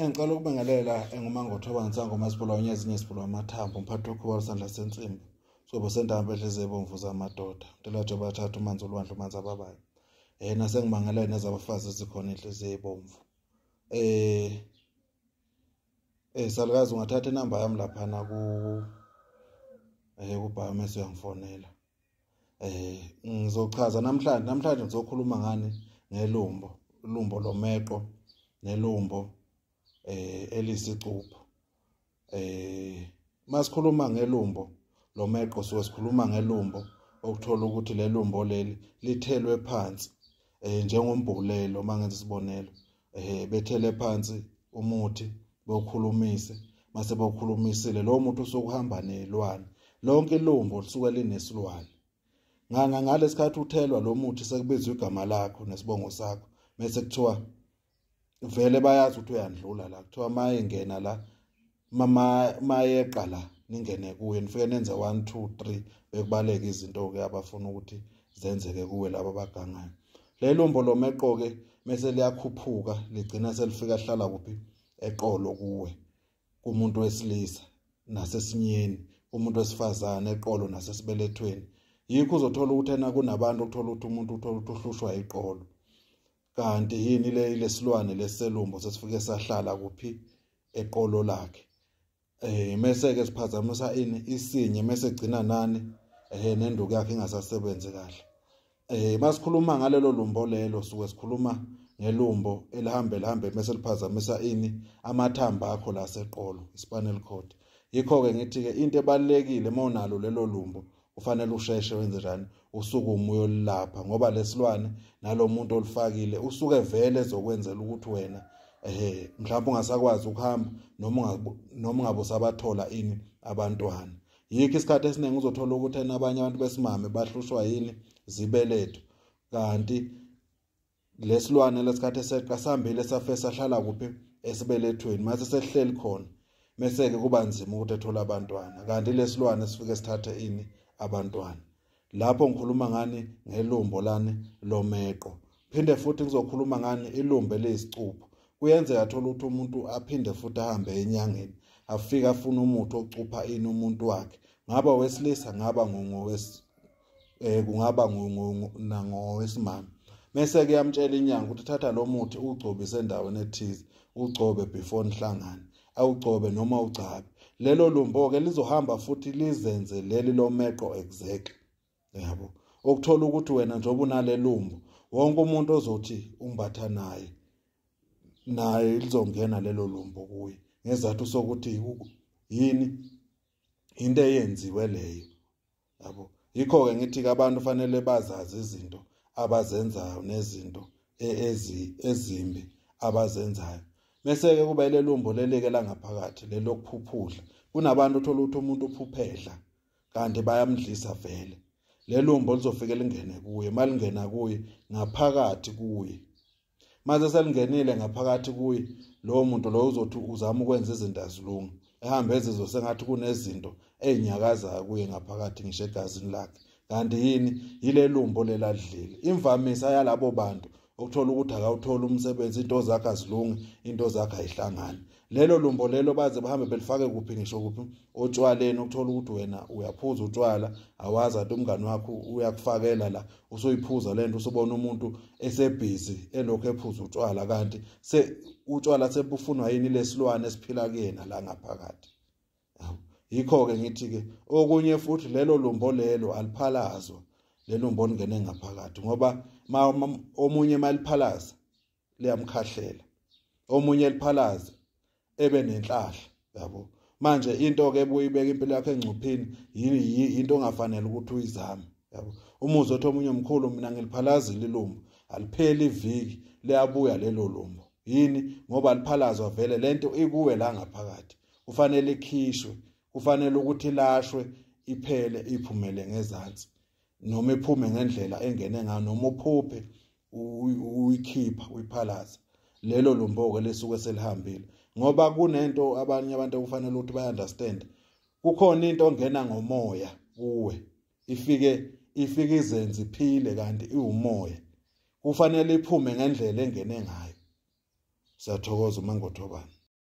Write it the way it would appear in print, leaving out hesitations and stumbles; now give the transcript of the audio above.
Engicela ukubengelela enguMangothoba Nsango Masipula onyezinye isipula amathambo umphathi wokhuba isandla sensimbi sobo sendaba ehleze ebomvu zamadoda ntelaje bathatha umanzi olwandle umanzi ababayo nasengimangele nezabafazi ezikhona ehleze ebomvu salukazi ungathatha inamba yami lapha na kubhayo mase uyangifonela ngizochaza namhlanje ngizokhuluma ngani ngelumbo lomeqo nelumbo elisicupho masikhuluma ngelumbo lomeqo sikhuluma ngelumbo okuthola ukuthi lelumbo leli lithelwe phansi njengombulelo mangenza isibonelo bethele phansi umuthi bokhulumise mase bokhulumisile lo muntu usokuhamba nelwane lonke ilumbo lisuke linesilwane ngalesikhathi uthelwa lo muthi sekubizwa igama lakho nesibongo sakho bese kuthiwa vele bayazi ukuthi uyandlula la kuthiwa mayengena la mayeqa la ningene kuwe nifike nenze 1 2 3 bekubaleka izinto ke abafuna ukuthi zenzeke kuwe laba bagangayo lelumbo lomeqo ke mase liyakhuphuka ligcina selifika hlala kuphi eqolo kuwe kumuntu wesilisa nasesinyeni umuntu wesifazane eqolo nasesibelethweni yikho uzothola ukuthi ena kunabantu uthola ukuthi umuntu uthola ukuthi uhlushwa iqolo kanti yini lesilwane leselumbo sesifike sahlala kuphi eqolo lakhe mase ke siphazamisa ini isinye mase gcina nani nenduku yakhe ingasasebenzi kahle masikhuluma ngalelo lumbo lelo suke sikhuluma ngelumbo elihambe mase liphazamisa ini amathambo akho la seqolo spinal cord yikho ke ngithi ke into ebalekile mawunalo lelo lumbo ufanele usheshe wenze njani usukume uyolapha ngoba lesilwane nalomuntu olifakile usuke vele ezokwenzela ukuthi wena mhlawumbe ungasakwazi ukuhamba noma ungabe usabathola ini abantwana yikho isikhathi esiningi uzothola ukuthi abanye abantu besimame bahlushwa yini zibeletho kanti lesilwane lesikhathi eseqasambile safesa hlala kuphi esibelethweni mase sehleli khona mase ke kuba nzima ukuthi ethola abantwana kanti lesilwane sifike sithathe ini abantwana lapho ngikhuluma ngani ngelumbo lani lomeqo phinde futhi ngizokhuluma ngani ilumbe lesicupho kuyenzeka athola ukuthi umuntu aphinde futhi ahambe enyangeni afika afuna umuthi ocupha ini umuntu wakhe ngaba wesilisa ngaba kungaba ngowesimame mase ke yamtshela inyanga ukuthi thatha lo muthi ugcobise endaweni ethize ugcobe before nihlangane awugcobe noma uchabe lelo lumbo ke lizohamba futhi lizenze leli lomeqo exactly yabo ukuthola ukuthi wena njengoba unalelumbo wonke umuntu ozothi umbatha naye lizongena lelo lumbo kuye ngezathu sokuthi yini into eyenziwe leyo yabo yikho ke ngithi abantu fanele bazazi izinto abazenzayo nezinto ezimbi abazenzayo bese ke kuba lelumbo leleke la ngaphakathi lelokuphuphudla kunabantu uthola ukuthi umuntu uphuphedla kanti bayamdlisa vele lelumbo lizofika lingene kuye malingena kuye ngaphakathi kuye maze selingenile ngaphakathi kuye lo muntu lo uzothi uzama ukwenza izinto azilunga ehambe ezizwe sengathi kunezinto ezinyakazayo kuye ngaphakathi ngisho egazini lakhe kanti yini yilelumbo leladlile imvamisa yalabo bantu ukuthola ukuthi akawuthola umsebenzi into zakhe azilungi into zakhe ayihlangani lelo lumbo lelo baze bahambe belifake kuphi ngisho kuphi otshwaleni ukuthola ukuthi wena uyaphuza utshwala awazi ukuthi umngani wakho uyakufakela la usoyiphuza lento usubona umuntu esebhizi elokho ephuza utshwala kanti utshwala sebufunwa yini lesilwane esiphila kuyena la ngaphakathi yikho ke ngithi ke okunye futhi lelo lumbo lelo aliphalazwa lelumbo lingene ngaphakathi ngoba omunye maliphalaza liyamkhahlela omunye liphalaza ebe nenhlahla yabo manje into ke buyibeka impilo yakhe engcupheni into ongafanele ukuthi uyizame yabo umuzi othi omunye omkhulu mina ngiliphalazile ilumbo alipheli iviki liyabuya lelo lumbo yini ngoba liphalazwa vele lento ikuwe la ngaphakathi kufanele ikhishwe kufanele ukuthi ilashwe iphele iphumele ngezansi noma iphume ngendlela engene ngayo noma uphuphe uyikhipha uyiphalaza lelo lumbo ke lesuke selihambile ngoba kunento abanye abantu kufanele ukuthi bayanderstand kukhona into ongena ngomoya kuwe ifike izenze iphile kanti iwumoya kufanele iphume ngendlela engene ngayo siyathokoza uMangothoba